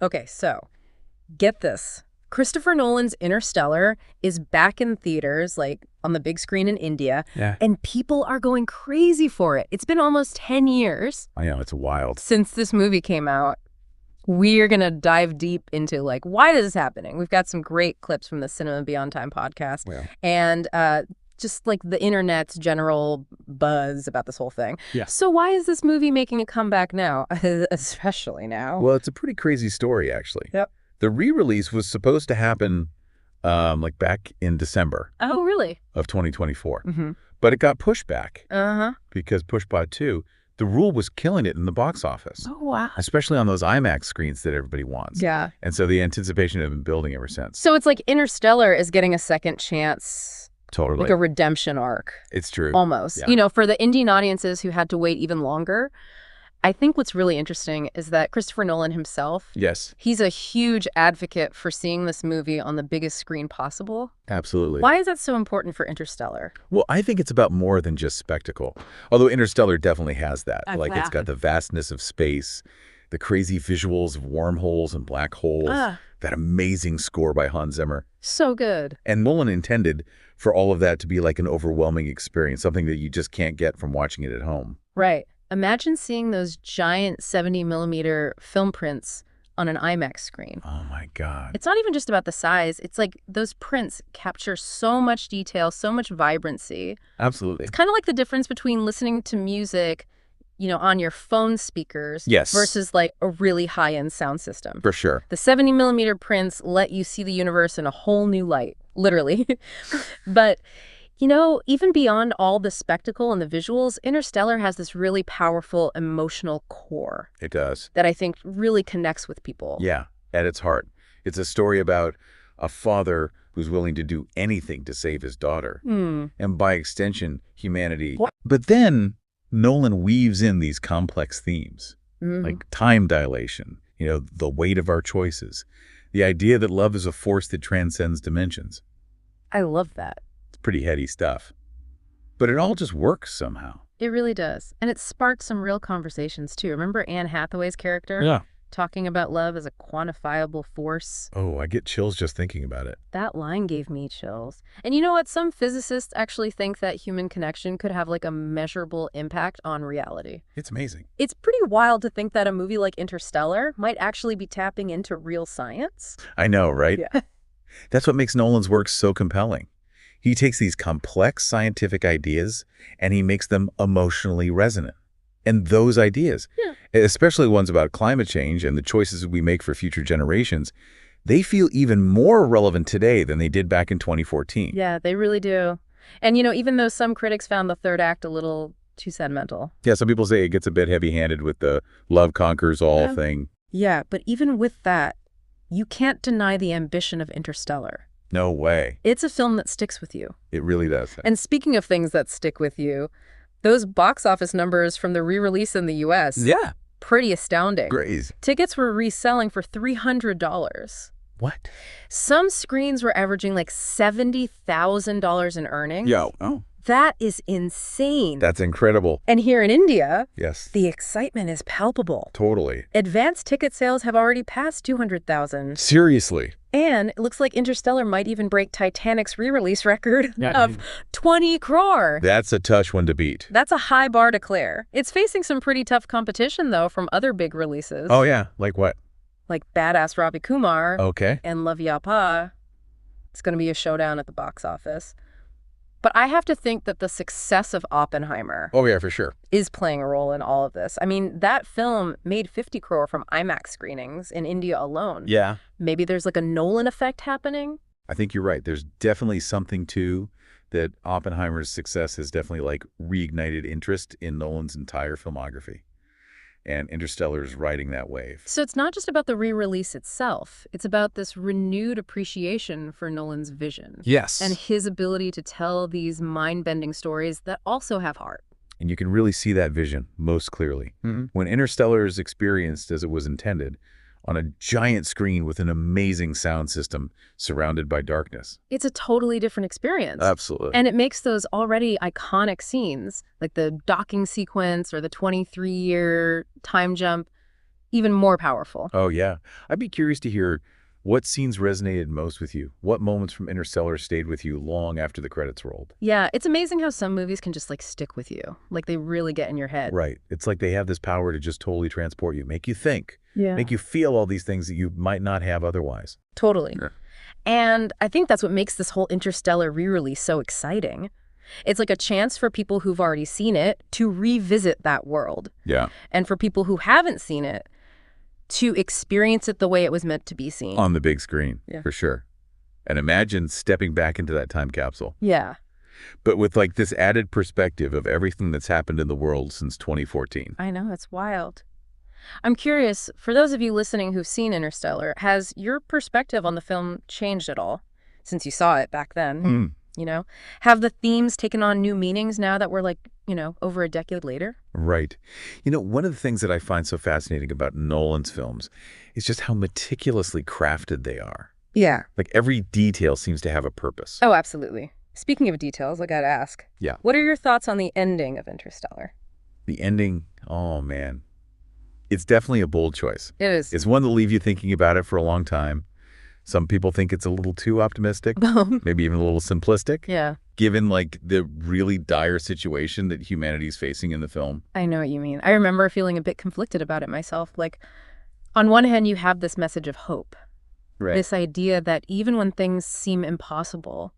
Okay, so get this. Christopher Nolan's Interstellar is back in theaters, like on the big screen in India, Yeah. and people are going crazy for it. It's been almost 10 years I know, it's wild. since this movie came out. We're going to dive deep into, like, why this is happening. We've got some great clips from the Cinema Beyond Time podcast. Well. And just, like, the internet's general buzz about this whole thing. Yeah. So why is this movie making a comeback now, especially now? Well, it's a pretty crazy story, actually. Yep. The re-release was supposed to happen like back in December Oh, really? of 2024. Mm-hmm. But it got pushed back Uh-huh. because Pushpa 2, The Rule was killing it in the box office, Oh, wow. especially on those IMAX screens that everybody wants. Yeah. And so the anticipation had been building ever since. So it's like Interstellar is getting a second chance, Totally. like a redemption arc, It's true. almost. Yeah. You know, for the Indian audiences who had to wait even longer, I think what's really interesting is that Christopher Nolan himself, Yes, he's a huge advocate for seeing this movie on the biggest screen possible. absolutely. Why is that so important for Interstellar? Well, I think it's about more than just spectacle. Although Interstellar definitely has that. I'm Like, it's glad. got the vastness of space, the crazy visuals of wormholes and black holes, that amazing score by Hans Zimmer. So good. And Nolan intended for all of that to be like an overwhelming experience, something that you just can't get from watching it at home. Right. Imagine seeing those giant 70mm film prints on an IMAX screen. Oh, my God. It's not even just about the size. It's like those prints capture so much detail, so much vibrancy. Absolutely. It's kind of like the difference between listening to music, you know, on your phone speakers Yes. versus like a really high-end sound system. For sure. The 70mm prints let you see the universe in a whole new light, literally. But, you know, even beyond all the spectacle and the visuals, Interstellar has this really powerful emotional core It does. that I think really connects with people. Yeah, at its heart. It's a story about a father who's willing to do anything to save his daughter. And by extension, humanity. What? But then Nolan weaves in these complex themes, like time dilation, you know, the weight of our choices, the idea that love is a force that transcends dimensions. I love that. It's pretty heady stuff. But it all just works somehow. It really does. And it sparked some real conversations, too. Remember Anne Hathaway's character? Yeah. Talking about love as a quantifiable force. Oh, I get chills just thinking about it. That line gave me chills. And you know what? Some physicists actually think that human connection could have like a measurable impact on reality. It's amazing. It's pretty wild to think that a movie like Interstellar might actually be tapping into real science. I know, right? Yeah. That's what makes Nolan's work so compelling. He takes these complex scientific ideas and he makes them emotionally resonant. And those ideas, especially ones about climate change and the choices we make for future generations, they feel even more relevant today than they did back in 2014. Yeah, they really do. And, you know, even though some critics found the third act a little too sentimental. Yeah, some people say it gets a bit heavy-handed with the love conquers all thing. Yeah, but even with that, you can't deny the ambition of Interstellar. No way. It's a film that sticks with you. It really does. And speaking of things that stick with you, those box office numbers from the re-release in the U.S. Yeah. Pretty astounding. Crazy. Tickets were reselling for $300. What? Some screens were averaging like $70,000 in earnings. Oh. That is insane. That's incredible. And here in India, Yes. the excitement is palpable. Totally. Advanced ticket sales have already passed 200,000. Seriously. And it looks like Interstellar might even break Titanic's re-release record of 20 crore. That's a tough one to beat. That's a high bar to clear. It's facing some pretty tough competition, though, from other big releases. Oh, yeah. Like what? Like Badass Ravi Kumar Okay. and Love Yapa. It's going to be a showdown at the box office. But I have to think that the success of Oppenheimer Oh, yeah, for sure. is playing a role in all of this. I mean, that film made 50 crore from IMAX screenings in India alone. Yeah. Maybe there's like a Nolan effect happening. I think you're right. There's definitely something to that Oppenheimer's success has definitely like reignited interest in Nolan's entire filmography. And Interstellar is riding that wave. So it's not just about the re-release itself. It's about this renewed appreciation for Nolan's vision. Yes. And his ability to tell these mind-bending stories that also have heart. And you can really see that vision most clearly. When Interstellar is experienced as it was intended, on a giant screen with an amazing sound system surrounded by darkness. It's a totally different experience. Absolutely. And it makes those already iconic scenes, like the docking sequence or the 23-year time jump, even more powerful. Oh, yeah. I'd be curious to hear what scenes resonated most with you. What moments from Interstellar stayed with you long after the credits rolled? Yeah, it's amazing how some movies can just like stick with you. Like they really get in your head. Right. It's like they have this power to just totally transport you, make you think, Yeah. make you feel all these things that you might not have otherwise. Totally. Yeah. And I think that's what makes this whole Interstellar re-release so exciting. It's like a chance for people who've already seen it to revisit that world. Yeah. And for people who haven't seen it to experience it the way it was meant to be seen. On the big screen, Yeah. for sure. And imagine stepping back into that time capsule. Yeah. But with like this added perspective of everything that's happened in the world since 2014. I know, it's wild. I'm curious, for those of you listening who've seen Interstellar, has your perspective on the film changed at all since you saw it back then? You know, have the themes taken on new meanings now that we're like, over a decade later? Right. One of the things that I find so fascinating about Nolan's films is just how meticulously crafted they are. Yeah. Like every detail seems to have a purpose. Oh, absolutely. Speaking of details, I gotta ask. Yeah. What are your thoughts on the ending of Interstellar? The ending, oh man. It's definitely a bold choice. It is. It's one that leave you thinking about it for a long time. Some people think it's a little too optimistic, maybe even a little simplistic. Yeah. Given like the really dire situation that humanity's facing in the film. I know what you mean. I remember feeling a bit conflicted about it myself. Like, on one hand, you have this message of hope. Right. This idea that even when things seem impossible,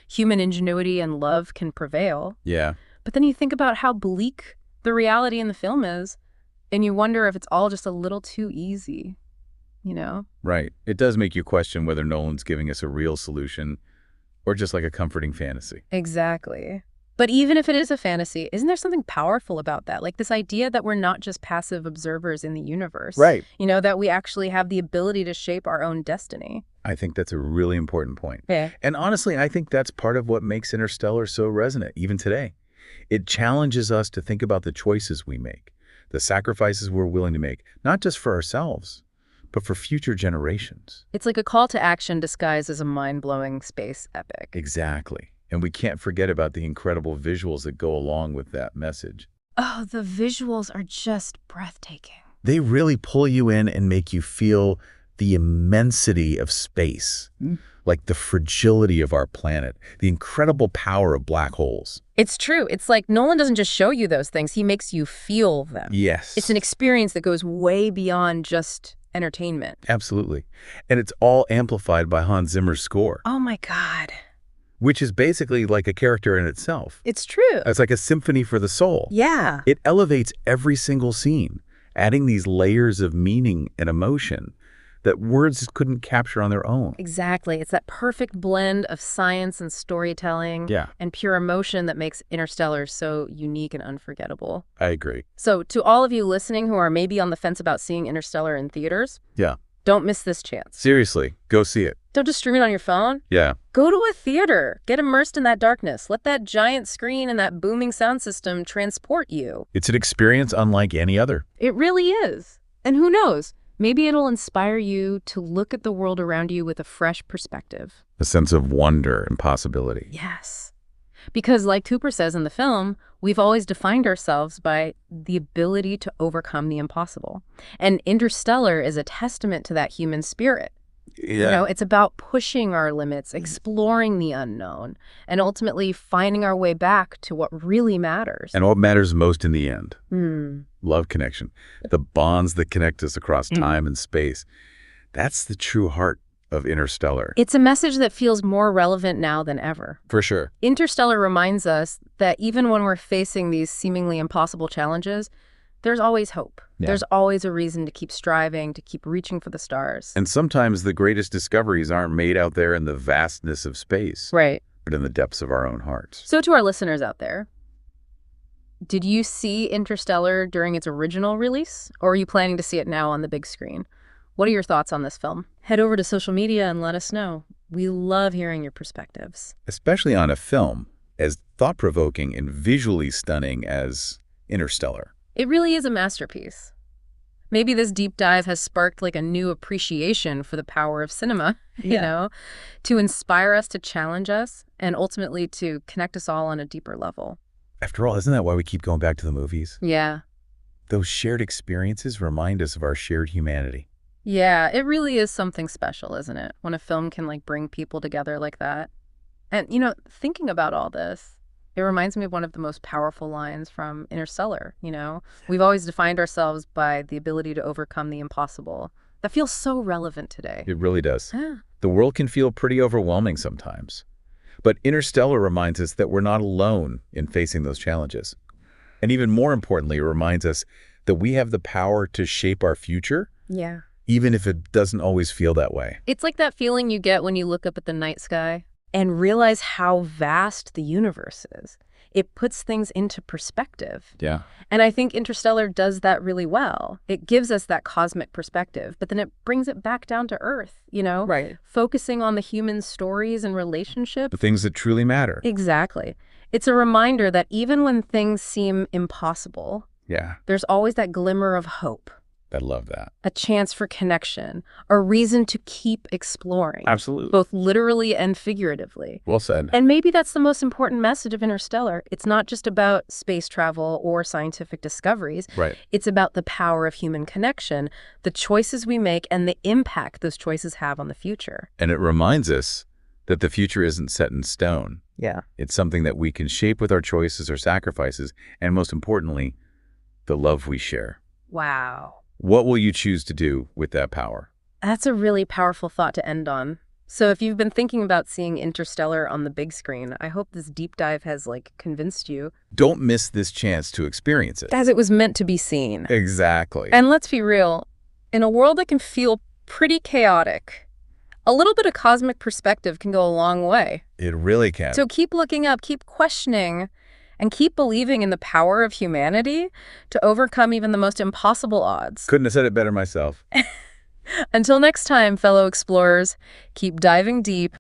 human ingenuity and love can prevail. Yeah. But then you think about how bleak the reality in the film is, and you wonder if it's all just a little too easy, Right. It does make you question whether Nolan's giving us a real solution or just like a comforting fantasy. Exactly. But even if it is a fantasy, isn't there something powerful about that? Like this idea that we're not just passive observers in the universe. Right. That we actually have the ability to shape our own destiny. I think that's a really important point. Yeah. And honestly, I think that's part of what makes Interstellar so resonant, even today. It challenges us to think about the choices we make, the sacrifices we're willing to make, not just for ourselves, but for future generations. It's like a call to action disguised as a mind-blowing space epic. Exactly. And we can't forget about the incredible visuals that go along with that message. Oh, the visuals are just breathtaking. They really pull you in and make you feel the immensity of space, like the fragility of our planet, the incredible power of black holes. It's true. It's like Nolan doesn't just show you those things, he makes you feel them. Yes. It's an experience that goes way beyond just entertainment. Absolutely. And it's all amplified by Hans Zimmer's score. Oh my God. Which is basically like a character in itself. It's true. It's like a symphony for the soul. Yeah. It elevates every single scene, adding these layers of meaning and emotion that words couldn't capture on their own. Exactly. It's that perfect blend of science and storytelling and pure emotion that makes Interstellar so unique and unforgettable. I agree. So to all of you listening who are maybe on the fence about seeing Interstellar in theaters, don't miss this chance. Seriously, go see it. Don't just stream it on your phone. Yeah. Go to a theater. Get immersed in that darkness. Let that giant screen and that booming sound system transport you. It's an experience unlike any other. It really is. And who knows? Maybe it'll inspire you to look at the world around you with a fresh perspective. A sense of wonder and possibility. Yes. Because like Cooper says in the film, we've always defined ourselves by the ability to overcome the impossible. And Interstellar is a testament to that human spirit. Yeah. It's about pushing our limits, exploring the unknown, and ultimately finding our way back to what really matters. And what matters most in the end? Love connection. The bonds that connect us across time and space. That's the true heart of Interstellar. It's a message that feels more relevant now than ever. For sure. Interstellar reminds us that even when we're facing these seemingly impossible challenges, there's always hope. Yeah. There's always a reason to keep striving, to keep reaching for the stars. And sometimes the greatest discoveries aren't made out there in the vastness of space, Right. but in the depths of our own hearts. So to our listeners out there, did you see Interstellar during its original release, or are you planning to see it now on the big screen? What are your thoughts on this film? Head over to social media and let us know. We love hearing your perspectives. Especially on a film as thought-provoking and visually stunning as Interstellar. It really is a masterpiece. Maybe this deep dive has sparked like a new appreciation for the power of cinema, to inspire us, to challenge us, and ultimately to connect us all on a deeper level. After all, isn't that why we keep going back to the movies? Yeah. Those shared experiences remind us of our shared humanity. Yeah, it really is something special, isn't it? When a film can like bring people together like that. And thinking about all this, it reminds me of one of the most powerful lines from Interstellar. We've always defined ourselves by the ability to overcome the impossible. That feels so relevant today. It really does. Yeah. The world can feel pretty overwhelming sometimes. But Interstellar reminds us that we're not alone in facing those challenges. And even more importantly, it reminds us that we have the power to shape our future, Yeah. even if it doesn't always feel that way. It's like that feeling you get when you look up at the night sky and realize how vast the universe is. It puts things into perspective. Yeah. And I think Interstellar does that really well. It gives us that cosmic perspective, but then it brings it back down to Earth. Right. Focusing on the human stories and relationships. The things that truly matter. Exactly. It's a reminder that even when things seem impossible, Yeah. there's always that glimmer of hope, I love that. a chance for connection, a reason to keep exploring, Absolutely. both literally and figuratively. Well said. And maybe that's the most important message of Interstellar. It's not just about space travel or scientific discoveries. Right. It's about the power of human connection, the choices we make, and the impact those choices have on the future. And it reminds us that the future isn't set in stone. Yeah. It's something that we can shape with our choices or sacrifices, and most importantly, the love we share. Wow. What will you choose to do with that power? That's a really powerful thought to end on. So if you've been thinking about seeing Interstellar on the big screen, I hope this deep dive has, convinced you. Don't miss this chance to experience it. As it was meant to be seen. Exactly. And let's be real, in a world that can feel pretty chaotic, a little bit of cosmic perspective can go a long way. It really can. So keep looking up, keep questioning, and keep believing in the power of humanity to overcome even the most impossible odds. Couldn't have said it better myself. Until next time, fellow explorers, keep diving deep